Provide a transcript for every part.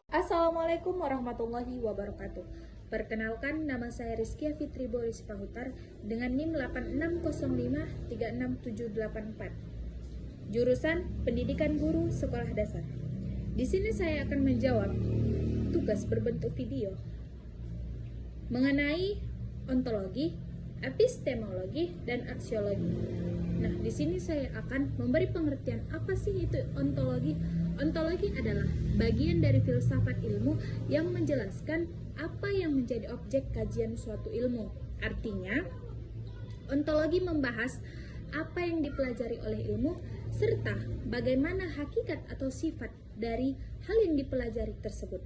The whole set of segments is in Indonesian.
Assalamualaikum warahmatullahi wabarakatuh. Perkenalkan, nama saya Rizkia Fitri Boris Pahutar dengan NIM 8605367784. Jurusan Pendidikan Guru Sekolah Dasar. Di sini saya akan menjawab tugas berbentuk video mengenai ontologi, epistemologi, dan aksiologi. Nah, di sini saya akan memberi pengertian apa sih itu ontologi. Ontologi adalah bagian dari filsafat ilmu yang menjelaskan apa yang menjadi objek kajian suatu ilmu. Artinya, ontologi membahas apa yang dipelajari oleh ilmu serta bagaimana hakikat atau sifat dari hal yang dipelajari tersebut.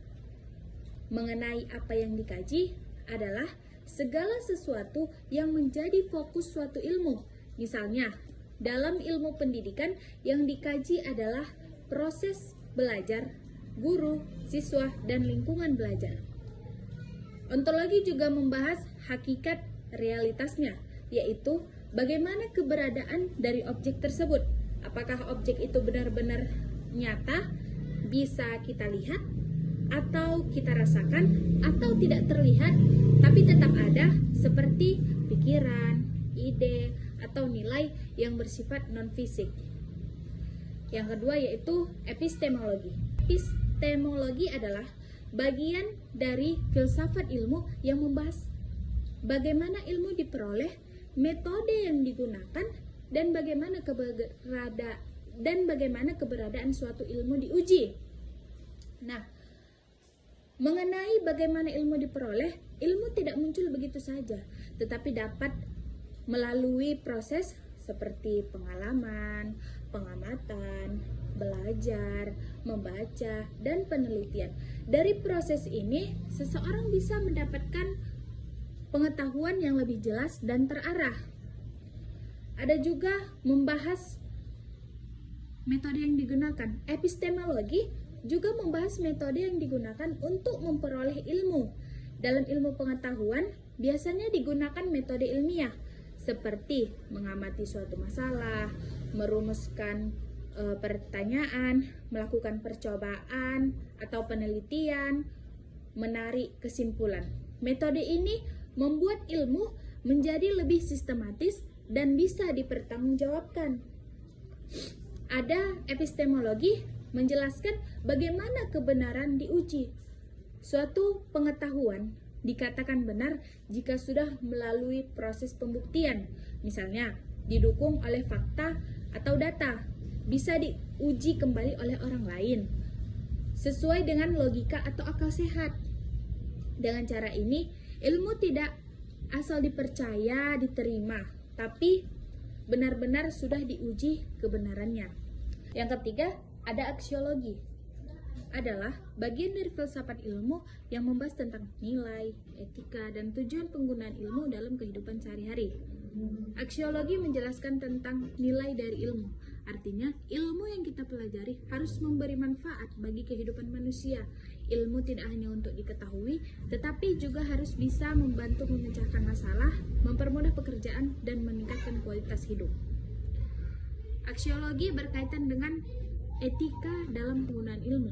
Mengenai apa yang dikaji adalah segala sesuatu yang menjadi fokus suatu ilmu. Misalnya, dalam ilmu pendidikan yang dikaji adalah proses belajar, guru, siswa, dan lingkungan belajar. Ontologi juga membahas hakikat realitasnya, yaitu bagaimana keberadaan dari objek tersebut. Apakah objek itu benar-benar nyata, bisa kita lihat, atau kita rasakan, atau tidak terlihat, tapi tetap ada, seperti pikiran, ide, atau nilai yang bersifat non-fisik. Yang kedua yaitu epistemologi. Epistemologi adalah bagian dari filsafat ilmu yang membahas bagaimana ilmu diperoleh, metode yang digunakan, dan bagaimana keberadaan suatu ilmu diuji. Nah, mengenai bagaimana ilmu diperoleh, ilmu tidak muncul begitu saja, tetapi dapat melalui proses seperti pengalaman, pengamatan, belajar, membaca, dan penelitian. Dari proses ini, seseorang bisa mendapatkan pengetahuan yang lebih jelas dan terarah. Ada juga membahas metode yang digunakan. Epistemologi juga membahas metode yang digunakan untuk memperoleh ilmu. Dalam ilmu pengetahuan, biasanya digunakan metode ilmiah, seperti mengamati suatu masalah, merumuskan pertanyaan, melakukan percobaan atau penelitian, menarik kesimpulan. Metode ini membuat ilmu menjadi lebih sistematis dan bisa dipertanggungjawabkan. Ada epistemologi menjelaskan bagaimana kebenaran diuji. Suatu pengetahuan dikatakan benar jika sudah melalui proses pembuktian, misalnya didukung oleh fakta atau data, bisa diuji kembali oleh orang lain, sesuai dengan logika atau akal sehat. Dengan cara ini, ilmu tidak asal dipercaya, diterima, tapi benar-benar sudah diuji kebenarannya. Yang ketiga, ada aksiologi. Adalah bagian dari filsafat ilmu yang membahas tentang nilai, etika, dan tujuan penggunaan ilmu dalam kehidupan sehari-hari. Aksiologi menjelaskan tentang nilai dari ilmu. Artinya, ilmu yang kita pelajari harus memberi manfaat bagi kehidupan manusia. Ilmu tidak hanya untuk diketahui, tetapi juga harus bisa membantu memecahkan masalah, mempermudah pekerjaan, dan meningkatkan kualitas hidup. Aksiologi berkaitan dengan etika dalam penggunaan ilmu.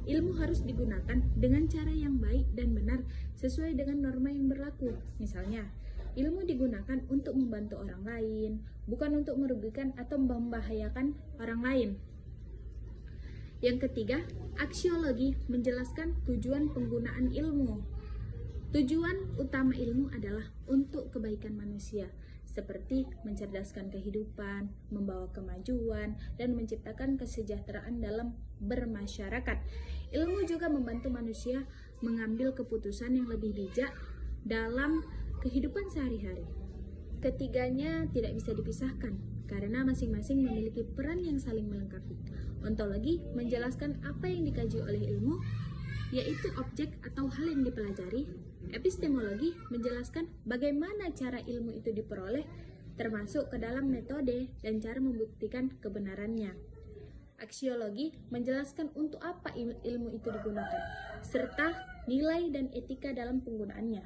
Ilmu harus digunakan dengan cara yang baik dan benar sesuai dengan norma yang berlaku. Misalnya, ilmu digunakan untuk membantu orang lain, bukan untuk merugikan atau membahayakan orang lain. Yang ketiga, aksiologi menjelaskan tujuan penggunaan ilmu. Tujuan utama ilmu adalah untuk kebaikan manusia, seperti mencerdaskan kehidupan, membawa kemajuan, dan menciptakan kesejahteraan dalam bermasyarakat. Ilmu juga membantu manusia mengambil keputusan yang lebih bijak dalam kehidupan sehari-hari. Ketiganya tidak bisa dipisahkan, karena masing-masing memiliki peran yang saling melengkapi. Ontologi menjelaskan apa yang dikaji oleh ilmu, yaitu objek atau hal yang dipelajari. Epistemologi menjelaskan bagaimana cara ilmu itu diperoleh, termasuk ke dalam metode dan cara membuktikan kebenarannya. Aksiologi menjelaskan untuk apa ilmu itu digunakan, serta nilai dan etika dalam penggunaannya.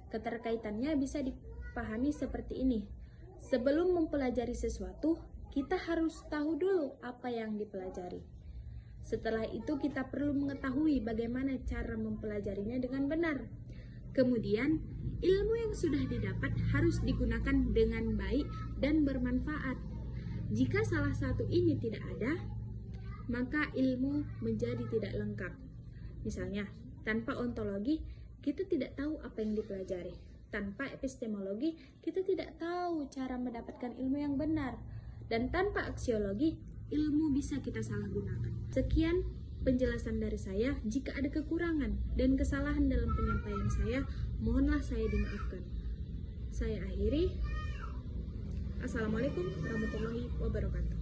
Keterkaitannya bisa dipahami seperti ini. Sebelum mempelajari sesuatu, kita harus tahu dulu apa yang dipelajari. Setelah itu kita perlu mengetahui bagaimana cara mempelajarinya dengan benar. Kemudian, ilmu yang sudah didapat harus digunakan dengan baik dan bermanfaat. Jika salah satu ini tidak ada, maka ilmu menjadi tidak lengkap. Misalnya, tanpa ontologi, kita tidak tahu apa yang dipelajari. Tanpa epistemologi, kita tidak tahu cara mendapatkan ilmu yang benar. Dan tanpa aksiologi, ilmu bisa kita salahgunakan. Sekian penjelasan dari saya. Jika ada kekurangan dan kesalahan dalam penyampaian saya, mohonlah saya dimaafkan. Saya akhiri. Assalamualaikum warahmatullahi wabarakatuh.